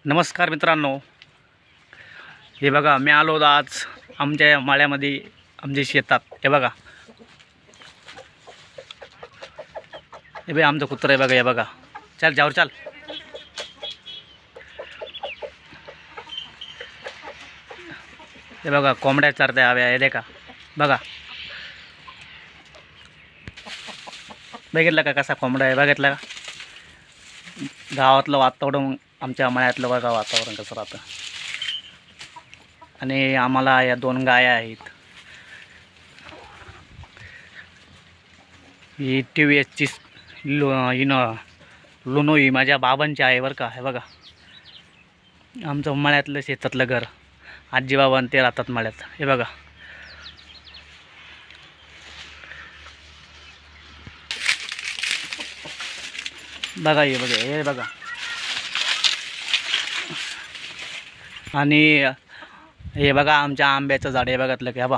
नमस्कार मित्रांनो, हे बघा मी आलो आज आमच्या माळ्यामध्ये आमच्या शेतात. हे बघा, हे बघा आमचं कुत्र आहे बघा. हे बघा, चल जावर चल. हे बघा कोंबड्या चरते हव्या. हे देखा बघा, बघितलं का कसा कोंबडा आहे. बघितलं का गावातलं वातावरण, आमच्या मळ्यातलं बघा वातावरण कसं राहतं. आणि आम्हाला या 2 गाया आहेत. ही TVSची लुनो ही माझ्या बाबांची आहे बरं का. हे बघा आमचं मळ्यातलं शेतातलं घर, आजी बाबा ते राहतात मळ्यात. हे बघा बघा, हे बघा. आणि हे बघा आमच्या आंब्याचं झाड आहे बघितलं की. हे बघा